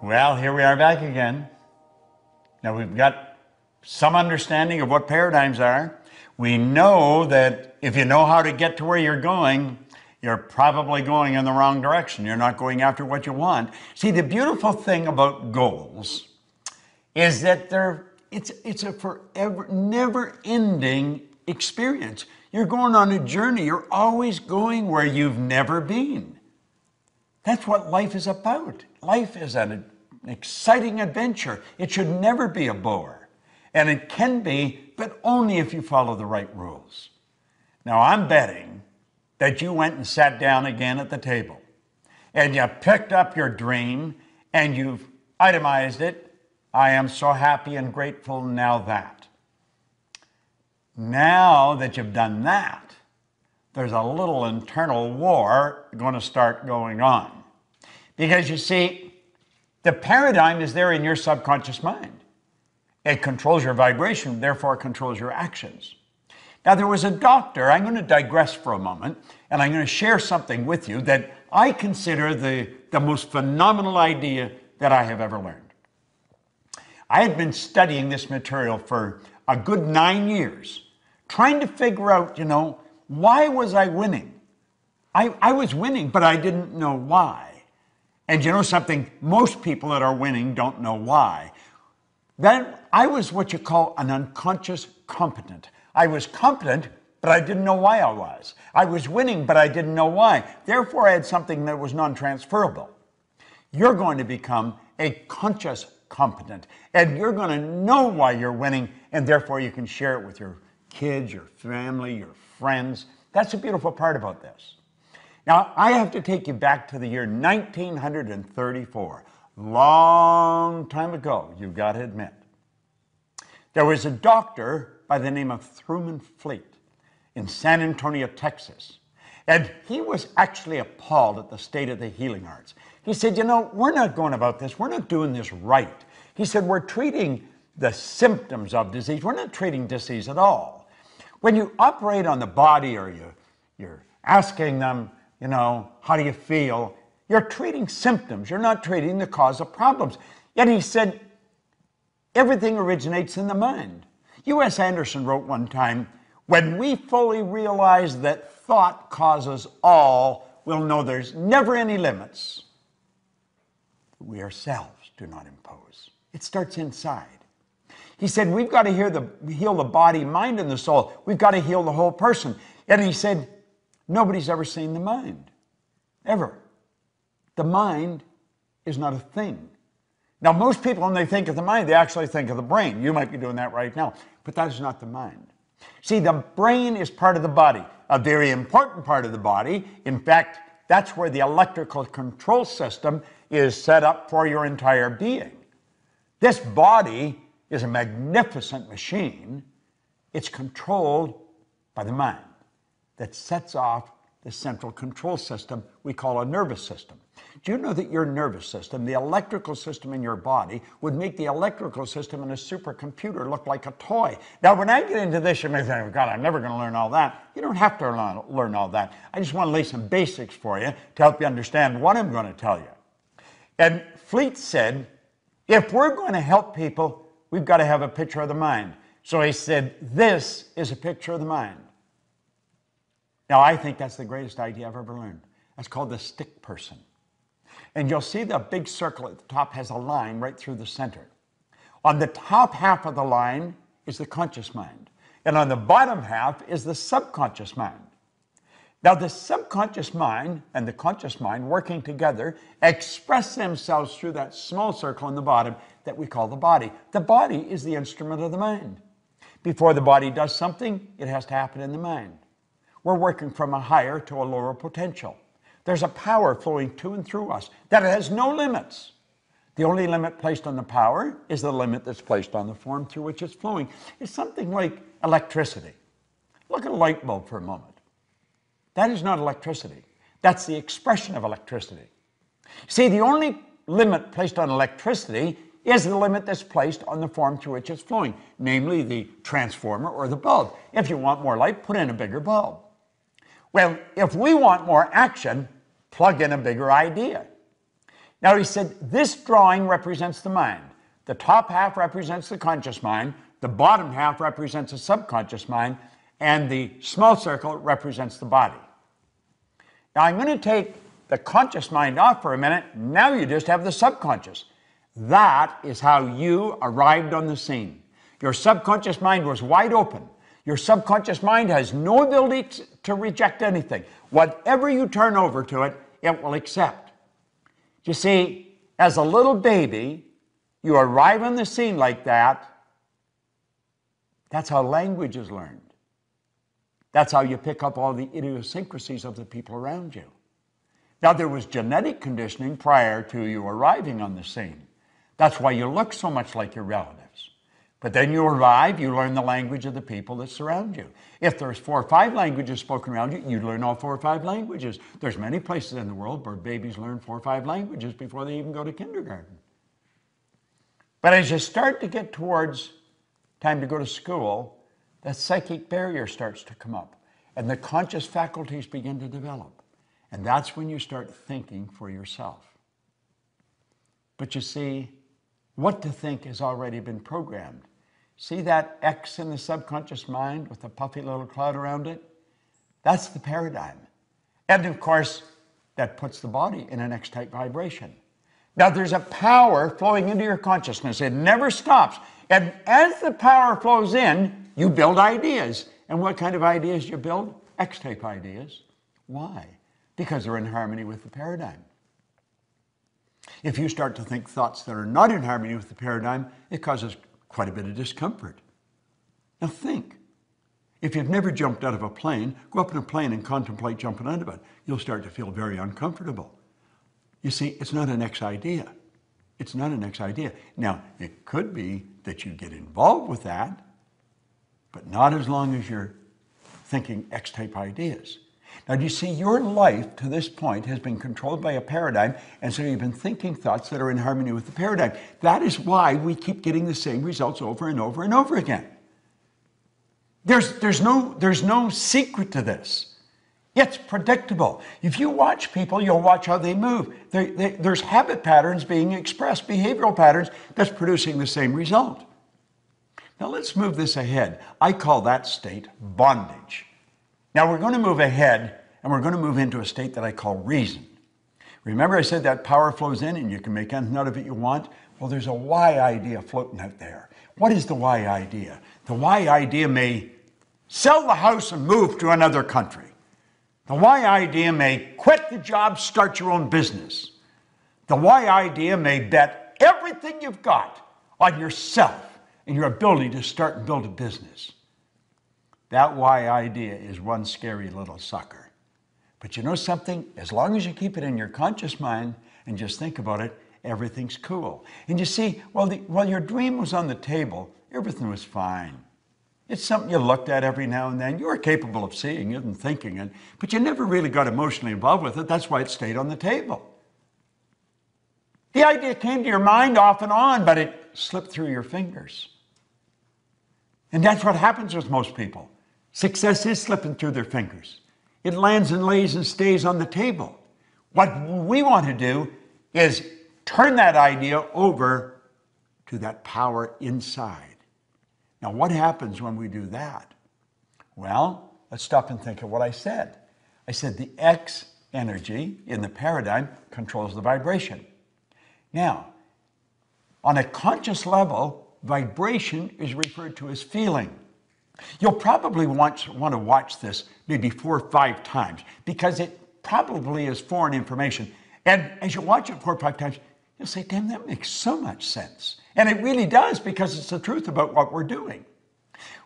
Well, here we are back again. Now we've got some understanding of what paradigms are. We know that if you know how to get to where you're going, you're probably going in the wrong direction. You're not going after what you want. See, the beautiful thing about goals is that it's a forever, never-ending experience. You're going on a journey. You're always going where you've never been. That's what life is about. Life is an exciting adventure. It should never be a bore. And it can be, but only if you follow the right rules. Now, I'm betting that you went and sat down again at the table and you picked up your dream and you've itemized it. I am so happy and grateful now that. Now that you've done that, there's a little internal war going to start going on. Because you see, the paradigm is there in your subconscious mind. It controls your vibration, therefore it controls your actions. Now, there was a doctor, I'm going to digress for a moment, and I'm going to share something with you that I consider the most phenomenal idea that I have ever learned. I had been studying this material for a good 9 years, trying to figure out, why was I winning? I was winning, but I didn't know why. And you know something? Most people that are winning don't know why. Then I was what you call an unconscious competent. I was competent, but I didn't know why I was. I was winning, but I didn't know why. Therefore, I had something that was non-transferable. You're going to become a conscious competent, and you're going to know why you're winning, and therefore you can share it with your kids, your family, your friends. That's the beautiful part about this. Now, I have to take you back to the year 1934. Long time ago, you've got to admit. There was a doctor by the name of Truman Fleet in San Antonio, Texas. And he was actually appalled at the state of the healing arts. He said, we're not going about this. We're not doing this right. He said, we're treating the symptoms of disease. We're not treating disease at all. When you operate on the body or you're asking them, how do you feel? You're treating symptoms. You're not treating the cause of problems. Yet he said, everything originates in the mind. U.S. Anderson wrote one time, when we fully realize that thought causes all, we'll know there's never any limits. We ourselves do not impose. It starts inside. He said, we've got to heal the body, mind, and the soul. We've got to heal the whole person. And he said, nobody's ever seen the mind, ever. The mind is not a thing. Now, most people, when they think of the mind, they actually think of the brain. You might be doing that right now, but that is not the mind. See, the brain is part of the body, a very important part of the body. In fact, that's where the electrical control system is set up for your entire being. This body is a magnificent machine. It's controlled by the mind that sets off the central control system we call a nervous system. Do you know that your nervous system, the electrical system in your body, would make the electrical system in a supercomputer look like a toy? Now, when I get into this, you may think, oh, God, I'm never going to learn all that. You don't have to learn all that. I just want to lay some basics for you to help you understand what I'm going to tell you. And Fleet said, if we're going to help people, we've got to have a picture of the mind. So he said, this is a picture of the mind. Now, I think that's the greatest idea I've ever learned. That's called the stick person. And you'll see the big circle at the top has a line right through the center. On the top half of the line is the conscious mind. And on the bottom half is the subconscious mind. Now, the subconscious mind and the conscious mind working together express themselves through that small circle on the bottom that we call the body. The body is the instrument of the mind. Before the body does something, it has to happen in the mind. We're working from a higher to a lower potential. There's a power flowing to and through us that has no limits. The only limit placed on the power is the limit that's placed on the form through which it's flowing. It's something like electricity. Look at a light bulb for a moment. That is not electricity. That's the expression of electricity. See, the only limit placed on electricity is the limit that's placed on the form through which it's flowing, namely the transformer or the bulb. If you want more light, put in a bigger bulb. Well, if we want more action, plug in a bigger idea. Now he said, this drawing represents the mind. The top half represents the conscious mind, the bottom half represents the subconscious mind, and the small circle represents the body. Now I'm going to take the conscious mind off for a minute. Now you just have the subconscious. That is how you arrived on the scene. Your subconscious mind was wide open. Your subconscious mind has no ability to reject anything. Whatever you turn over to it, it will accept. You see, as a little baby, you arrive on the scene like that. That's how language is learned. That's how you pick up all the idiosyncrasies of the people around you. Now, there was genetic conditioning prior to you arriving on the scene. That's why you look so much like your relatives. But then you arrive, you learn the language of the people that surround you. If there's 4 or 5 languages spoken around you, you learn all 4 or 5 languages. There's many places in the world where babies learn 4 or 5 languages before they even go to kindergarten. But as you start to get towards time to go to school, that psychic barrier starts to come up, and the conscious faculties begin to develop. And that's when you start thinking for yourself. But you see, what to think has already been programmed. See that X in the subconscious mind with the puffy little cloud around it? That's the paradigm. And of course, that puts the body in an X-type vibration. Now there's a power flowing into your consciousness. It never stops. And as the power flows in, you build ideas. And what kind of ideas do you build? X-type ideas. Why? Because they're in harmony with the paradigm. If you start to think thoughts that are not in harmony with the paradigm, it causes quite a bit of discomfort. Now think. If you've never jumped out of a plane, go up in a plane and contemplate jumping out of it. You'll start to feel very uncomfortable. You see, it's not an X idea. It's not an X idea. Now, it could be that you get involved with that, but not as long as you're thinking X-type ideas. Now, do you see, your life to this point has been controlled by a paradigm, and so you've been thinking thoughts that are in harmony with the paradigm. That is why we keep getting the same results over and over and over again. There's no secret to this. It's predictable. If you watch people, you'll watch how they move. There's habit patterns being expressed, behavioral patterns that's producing the same result. Now let's move this ahead. I call that state bondage. Now we're going to move ahead, and we're going to move into a state that I call reason. Remember I said that power flows in and you can make anything out of it you want? Well, there's a why idea floating out there. What is the why idea? The why idea may sell the house and move to another country. The why idea may quit the job, start your own business. The why idea may bet everything you've got on yourself and your ability to start and build a business. That why idea is one scary little sucker. But you know something? As long as you keep it in your conscious mind and just think about it, everything's cool. And you see, while your dream was on the table, everything was fine. It's something you looked at every now and then. You were capable of seeing it and thinking it, but you never really got emotionally involved with it. That's why it stayed on the table. The idea came to your mind off and on, but it slipped through your fingers. And that's what happens with most people. Success is slipping through their fingers. It lands and lays and stays on the table. What we want to do is turn that idea over to that power inside. Now, what happens when we do that? Well, let's stop and think of what I said. I said the X energy in the paradigm controls the vibration. Now, on a conscious level, vibration is referred to as feeling. You'll probably want to watch this maybe 4 or 5 times because it probably is foreign information. And as you watch it 4 or 5 times, you'll say, damn, that makes so much sense. And it really does because it's the truth about what we're doing.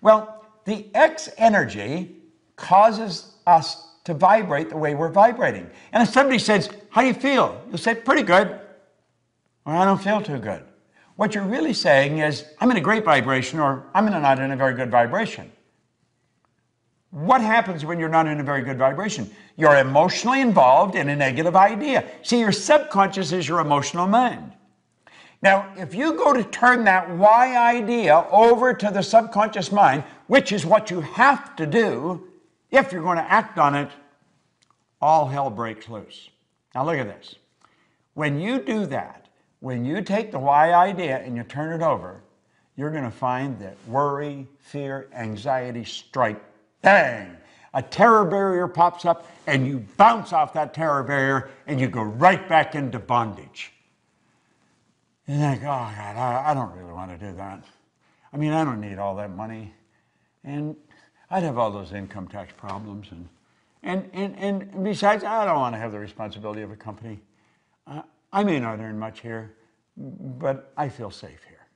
Well, the X energy causes us to vibrate the way we're vibrating. And if somebody says, how do you feel? You'll say, pretty good. Or I don't feel too good. What you're really saying is, I'm in a great vibration or I'm not in a very good vibration. What happens when you're not in a very good vibration? You're emotionally involved in a negative idea. See, your subconscious is your emotional mind. Now, if you go to turn that why idea over to the subconscious mind, which is what you have to do if you're going to act on it, all hell breaks loose. Now look at this. When you do that, when you take the why idea and you turn it over, you're going to find that worry, fear, anxiety strike, bang! A terror barrier pops up and you bounce off that terror barrier and you go right back into bondage. You think, oh God, I don't really want to do that. I mean, I don't need all that money. And I'd have all those income tax problems. And besides, I don't want to have the responsibility of a company. I may not earn much here, but I feel safe here.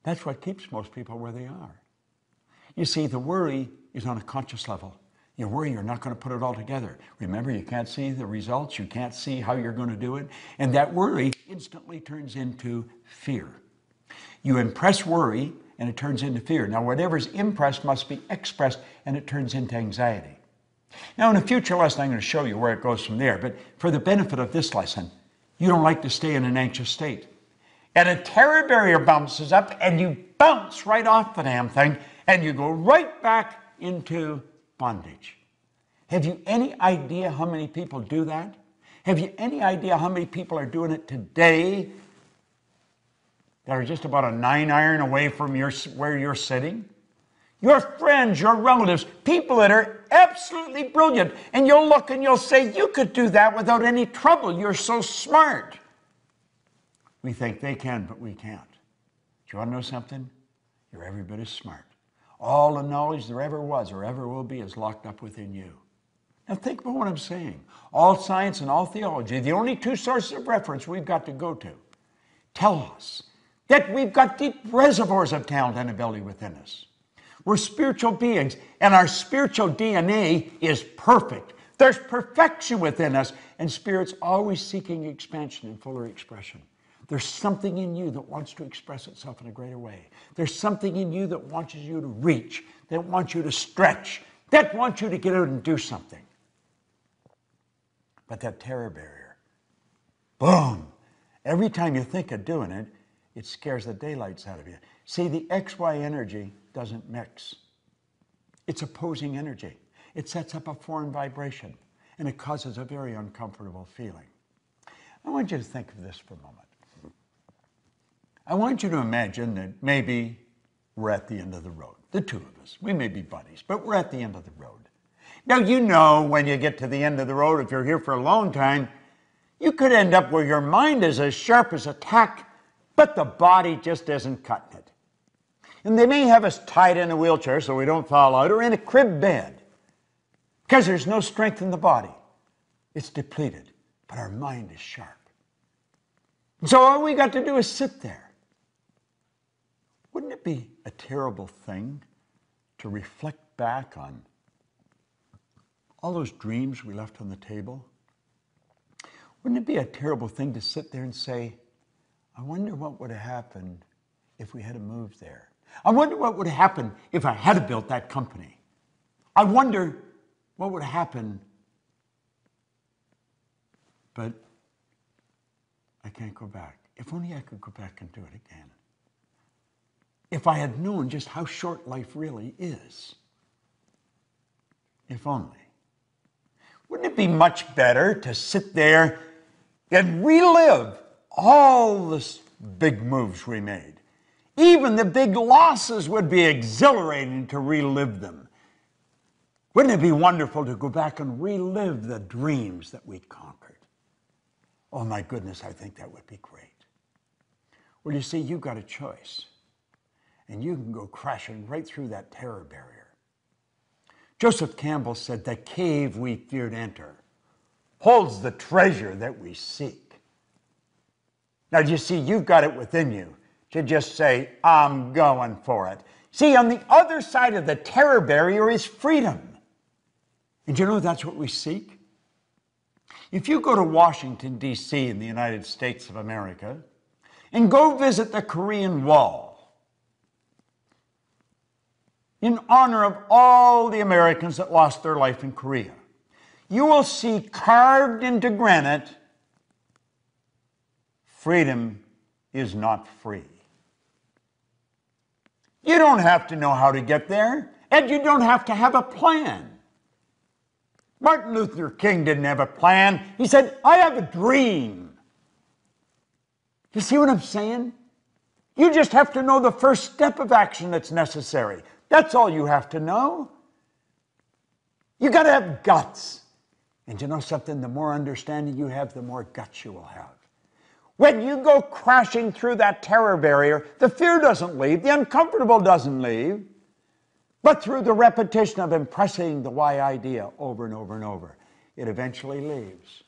That's what keeps most people where they are. You see, the worry is on a conscious level. You worry you're not going to put it all together. Remember, you can't see the results. You can't see how you're going to do it. And that worry instantly turns into fear. You impress worry, and it turns into fear. Now, whatever's impressed must be expressed, and it turns into anxiety. Now, in a future lesson, I'm going to show you where it goes from there. But for the benefit of this lesson, you don't like to stay in an anxious state. And a terror barrier bounces up, and you bounce right off the damn thing, and you go right back into bondage. Have you any idea how many people do that? Have you any idea how many people are doing it today that are just about a 9-iron away from where you're sitting? Your friends, your relatives, people that are absolutely brilliant, and you'll look and you'll say, you could do that without any trouble. You're so smart. We think they can, but we can't. Do you want to know something? You're every bit as smart. All the knowledge there ever was or ever will be is locked up within you. Now think about what I'm saying. All science and all theology, the only two sources of reference we've got to go to, tell us that we've got deep reservoirs of talent and ability within us. We're spiritual beings, and our spiritual DNA is perfect. There's perfection within us, and Spirit's always seeking expansion and fuller expression. There's something in you that wants to express itself in a greater way. There's something in you that wants you to reach, that wants you to stretch, that wants you to get out and do something. But that terror barrier, boom, every time you think of doing it, it scares the daylights out of you. See, the XY energy doesn't mix. It's opposing energy. It sets up a foreign vibration, and it causes a very uncomfortable feeling. I want you to think of this for a moment. I want you to imagine that maybe we're at the end of the road. The two of us. We may be buddies, but we're at the end of the road. Now, you know when you get to the end of the road, if you're here for a long time, you could end up where your mind is as sharp as a tack, but the body just isn't cutting it. And they may have us tied in a wheelchair so we don't fall out, or in a crib bed, because there's no strength in the body. It's depleted, but our mind is sharp. And so all we got to do is sit there. Wouldn't it be a terrible thing to reflect back on all those dreams we left on the table? Wouldn't it be a terrible thing to sit there and say, I wonder what would have happened if we had moved there? I wonder what would have happened if I had built that company. I wonder what would have happened, but I can't go back. If only I could go back and do it again. If I had known just how short life really is. If only. Wouldn't it be much better to sit there and relive all the big moves we made? Even the big losses would be exhilarating to relive them. Wouldn't it be wonderful to go back and relive the dreams that we conquered? Oh my goodness, I think that would be great. Well, you see, you've got a choice. And you can go crashing right through that terror barrier. Joseph Campbell said, the cave we feared enter holds the treasure that we seek. Now, you see, you've got it within you to just say, I'm going for it. See, on the other side of the terror barrier is freedom. And you know that's what we seek? If you go to Washington, D.C. in the United States of America and go visit the Korean Wall, in honor of all the Americans that lost their life in Korea, you will see carved into granite, freedom is not free. You don't have to know how to get there, and you don't have to have a plan. Martin Luther King didn't have a plan. He said, I have a dream. You see what I'm saying? You just have to know the first step of action that's necessary. That's all you have to know. You got to have guts. And you know something? The more understanding you have, the more guts you will have. When you go crashing through that terror barrier, the fear doesn't leave, the uncomfortable doesn't leave, but through the repetition of impressing the why idea over and over and over, it eventually leaves.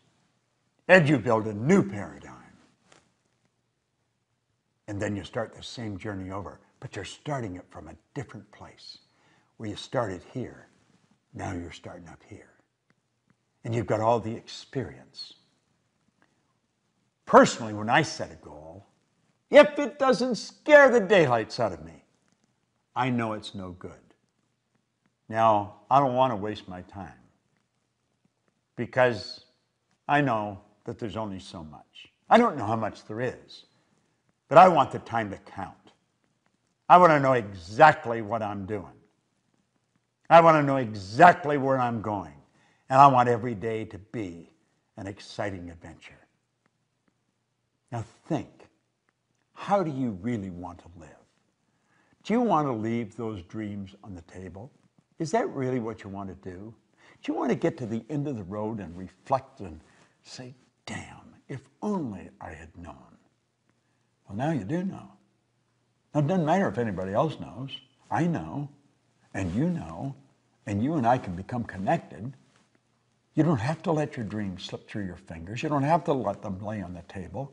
And you build a new paradigm. And then you start the same journey over, but you're starting it from a different place. Where you started here, now you're starting up here. And you've got all the experience. Personally, when I set a goal, if it doesn't scare the daylights out of me, I know it's no good. Now, I don't want to waste my time because I know that there's only so much. I don't know how much there is, but I want the time to count. I want to know exactly what I'm doing. I want to know exactly where I'm going. And I want every day to be an exciting adventure. Now think, how do you really want to live? Do you want to leave those dreams on the table? Is that really what you want to do? Do you want to get to the end of the road and reflect and say, damn, if only I had known? Well, now you do know. Now, it doesn't matter if anybody else knows. I know, and you and I can become connected. You don't have to let your dreams slip through your fingers. You don't have to let them lay on the table.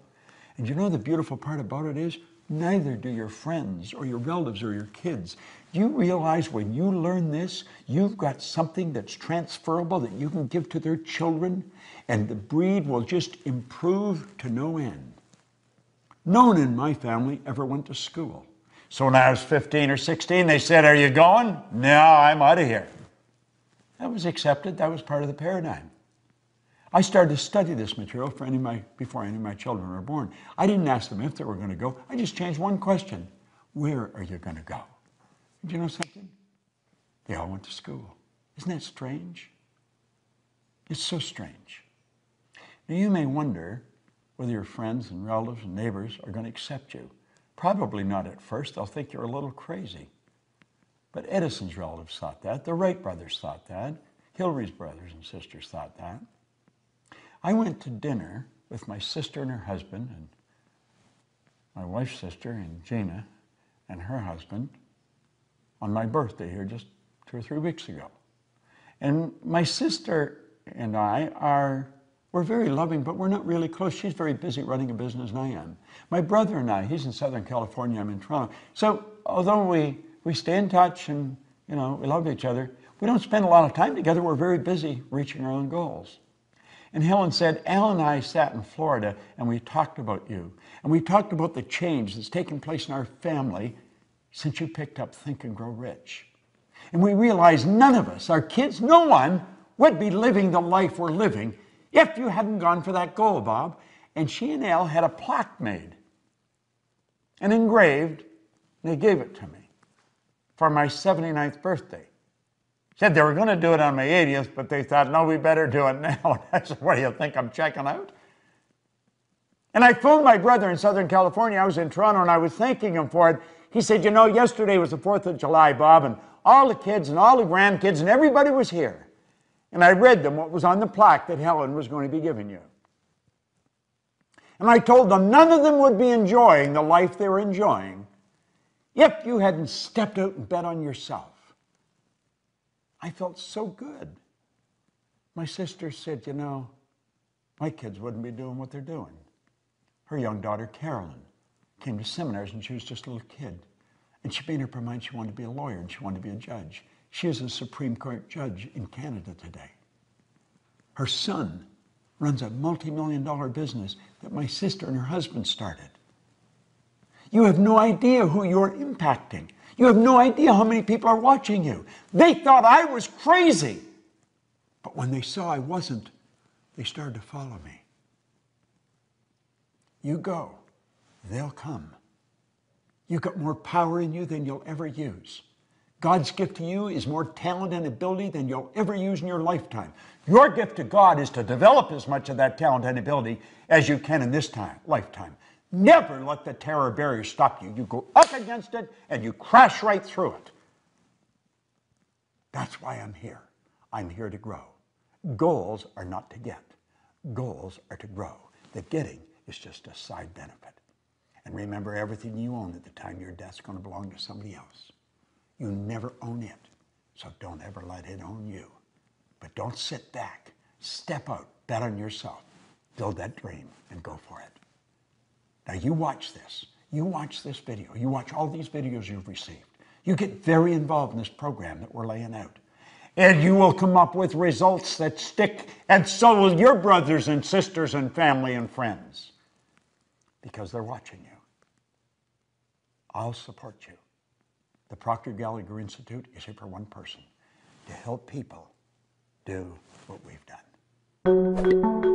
And you know the beautiful part about it is, neither do your friends or your relatives or your kids. Do you realize when you learn this, you've got something that's transferable that you can give to their children, and the breed will just improve to no end. No one in my family ever went to school. So when I was 15 or 16, they said, are you going? No, I'm out of here. That was accepted. That was part of the paradigm. I started to study this material before any of my children were born. I didn't ask them if they were going to go. I just changed one question. Where are you going to go? And you know something? They all went to school. Isn't that strange? It's so strange. Now you may wonder whether your friends and relatives and neighbors are going to accept you. Probably not at first. They'll think you're a little crazy. But Edison's relatives thought that. The Wright brothers thought that. Hillary's brothers and sisters thought that. I went to dinner with my sister and her husband, and my wife's sister, and Gina, and her husband, on my birthday here just 2 or 3 weeks ago. And my sister and we're very loving, but we're not really close. She's very busy running a business than I am. My brother and I, he's in Southern California, I'm in Toronto. So although we stay in touch and we love each other, we don't spend a lot of time together. We're very busy reaching our own goals. And Helen said, Al and I sat in Florida and we talked about you. And we talked about the change that's taken place in our family since you picked up Think and Grow Rich. And we realized none of us, our kids, no one would be living the life we're living if you hadn't gone for that goal, Bob. And she and Al had a plaque made and engraved, and they gave it to me for my 79th birthday. Said they were going to do it on my 80th, but they thought, no, we better do it now. I said, what do you think, I'm checking out? And I phoned my brother in Southern California. I was in Toronto, and I was thanking him for it. He said, yesterday was the 4th of July, Bob, and all the kids and all the grandkids and everybody was here. And I read them what was on the plaque that Helen was going to be giving you. And I told them none of them would be enjoying the life they were enjoying if you hadn't stepped out and bet on yourself. I felt so good. My sister said, my kids wouldn't be doing what they're doing. Her young daughter, Carolyn, came to seminars and she was just a little kid. And she made up her mind she wanted to be a lawyer and she wanted to be a judge. She is a Supreme Court judge in Canada today. Her son runs a multi-million-dollar business that my sister and her husband started. You have no idea who you're impacting. You have no idea how many people are watching you. They thought I was crazy. But when they saw I wasn't, they started to follow me. You go, they'll come. You've got more power in you than you'll ever use. God's gift to you is more talent and ability than you'll ever use in your lifetime. Your gift to God is to develop as much of that talent and ability as you can in this lifetime. Never let the terror barrier stop you. You go up against it and you crash right through it. That's why I'm here. I'm here to grow. Goals are not to get. Goals are to grow. The getting is just a side benefit. And remember, everything you own at the time of your death is going to belong to somebody else. You never own it, so don't ever let it own you. But don't sit back. Step out. Bet on yourself. Build that dream and go for it. Now you watch this. You watch this video. You watch all these videos you've received. You get very involved in this program that we're laying out. And you will come up with results that stick, and so will your brothers and sisters and family and friends, because they're watching you. I'll support you. The Proctor Gallagher Institute is here for one person, to help people do what we've done.